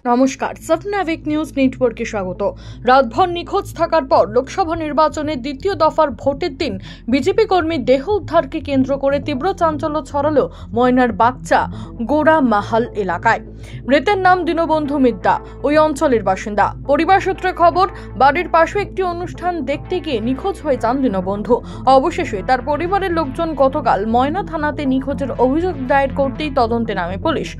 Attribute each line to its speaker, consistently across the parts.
Speaker 1: নমস্কার, সাবনাভিক নিউজ নেটওয়ার্কে স্বাগত। রাতভর নিখোঁজ থাকার পর লোকসভা নির্বাচনের দ্বিতীয় দফার ভোটের দিন বিজেপি কর্মীর দেহ উদ্ধারকে কেন্দ্র করে তীব্র চাঞ্চল্য ছড়ালো ময়নার বাগচা গোড়ামাহাল এলাকায়। মৃতের নাম দীনবন্ধু মিদ্যা, ওই অঞ্চলের বাসিন্দা। পরিবার সূত্রে খবর, বাড়ির পাশে একটি অনুষ্ঠান দেখতে গিয়ে নিখোঁজ হয়ে যান দীনবন্ধু। অবশেষে তার পরিবারের লোকজন গতকাল ময়না থানাতে নিখোঁজের অভিযোগ দায়ের করতেই তদন্তে নামে পুলিশ।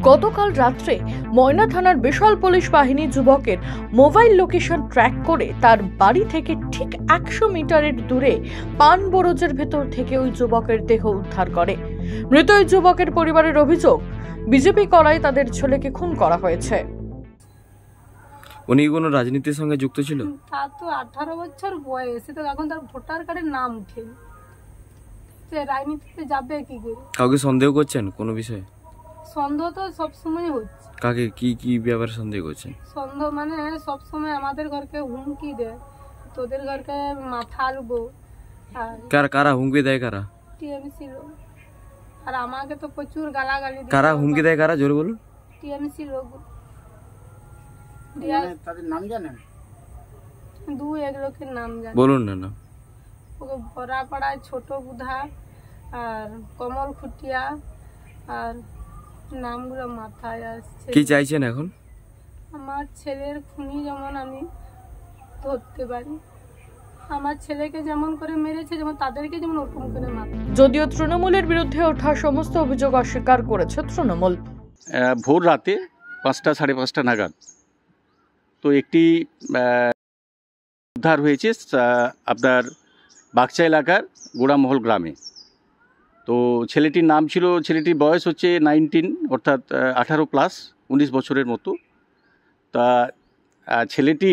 Speaker 1: গতকাল রাত্রে ময়না থানার বিশাল পুলিশ বাহিনী যুবকের মোবাইল লোকেশন ট্র্যাক করে তার বাড়ি থেকে ঠিক 100 মিটারের দূরে পান বরজের ভেতর থেকে ওই যুবকের দেহ উদ্ধার করে। মৃত ওই যুবকের পরিবারের অভিযোগ, বিজেপি করায় তাদের ছেলেকে খুন করা হয়েছে।
Speaker 2: উনি কোনো রাজনীতির সঙ্গে যুক্ত ছিল?
Speaker 3: তার তো 18 বছর বয়স, তো এখন তার ভোটার কার্ডের নাম উঠে, সে রাজনীতিতে যাবে কি করে?
Speaker 2: কাউকে সন্দেহ করছেন কোনো বিষয়ে?
Speaker 3: সন্দেহ তো সবসময় হচ্ছে।
Speaker 2: কাকে কি ব্যাপারে সন্দেহ করছেন?
Speaker 3: সন্দেহ মানে সবসময় আমাদের ঘরকে হুমকি দেয়, তোদের ঘরকে মাথা আলবো।
Speaker 2: কারা হুমকি দেয়? কারা?
Speaker 3: টিএমসি লোক। আর আমাকে তো প্রচুর গালাগালি দেয়।
Speaker 2: কারা হুমকি দেয়? কারা জোরে বলুন।
Speaker 3: টিএমসি লোক।
Speaker 4: তাদের নাম জানেন?
Speaker 3: এক লোকের নাম জানেন?
Speaker 2: বলুন না।
Speaker 3: ওকে বড়াপাড়ায় ছোট বুধা আর কমল খুটিয়া, আর নামগুলো মাথায় আসছে।
Speaker 2: কি চাইছেন এখন?
Speaker 3: আমার ছেলের খুনি যেমন আমি ধরতে পারি, আমার ছেলেকে যেমন করে মেরেছে যেমন তাদেরকে যেমন ওরকম করে মারে।
Speaker 1: যদিও তৃণমূলের বিরুদ্ধে ওঠা সমস্ত অভিযোগ অস্বীকার করেছে তৃণমূল।
Speaker 4: ভোর রাতে 5টা সাড়ে 5টা নাগাদ তো একটি উদ্ধার হয়েছে আপনার বাগচা এলাকার গোড়ামহল গ্রামে। তো ছেলেটির নাম ছিল, ছেলেটির বয়স হচ্ছে 19, অর্থাৎ 18+, 19 বছরের মতো। তা ছেলেটি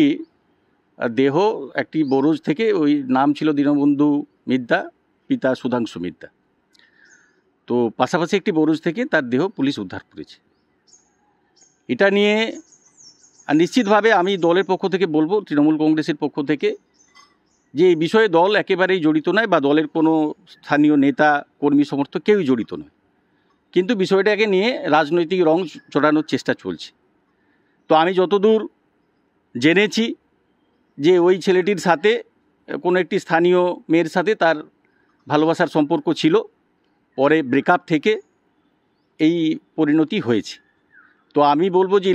Speaker 4: দেহ একটি বরজ থেকে, ওই নাম ছিল দীনবন্ধু মিদ্যা, পিতা সুধাংশু মিদ্যা। তো পাশাপাশি একটি বরজ থেকে তার দেহ পুলিশ উদ্ধার করেছে। এটা নিয়ে নিশ্চিতভাবে আমি দলের পক্ষ থেকে বলবো, তৃণমূল কংগ্রেসের পক্ষ থেকে, যে এই বিষয়ে দল একেবারেই জড়িত নয়, বা দলের কোনো স্থানীয় নেতা কর্মী সমর্থক কেউই জড়িত নয়। কিন্তু বিষয়টাকে নিয়ে রাজনৈতিক রং চড়ানোর চেষ্টা চলছে। তো আমি যতদূর জেনেছি যে ওই ছেলেটির সাথে কোনো একটি স্থানীয় মেয়ের সাথে তার ভালোবাসার সম্পর্ক ছিল, পরে ব্রেকআপ থেকে এই পরিণতি হয়েছে। তো আমি বলবো যে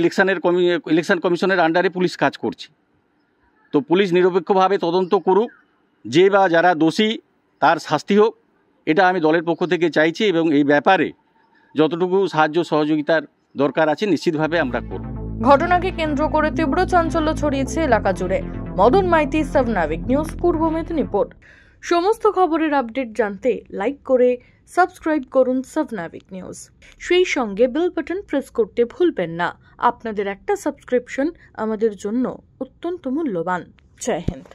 Speaker 4: ইলেকশন কমিশনের আন্ডারে পুলিশ কাজ করছে। তো পুলিশ নিরপেক্ষভাবে তদন্ত করুক, যে বা যারা দোষী তার শাস্তি হোক, এটা আমি দলের পক্ষ থেকে চাইছি, এবং এই ব্যাপারে যতটুকু সাহায্য সহযোগিতার দরকার আছে নিশ্চিতভাবে আমরা করব।
Speaker 1: ঘটনাকে কেন্দ্র করে তীব্র চাঞ্চল্য ছড়িয়েছে এলাকা জুড়ে। মদন মাইতি, সাবনাভিক নিউজ, পূর্ব মেদিনীপুর। সমস্ত খবরের আপডেট জানতে লাইক করে সাবস্ক্রাইব করুন সাবনাভিক নিউজ। সেই সঙ্গে বেল বাটন প্রেস করতে ভুলবেন না। আপনাদের একটা সাবস্ক্রিপশন আমাদের জন্য অত্যন্ত মূল্যবান। জয় হিন্দ।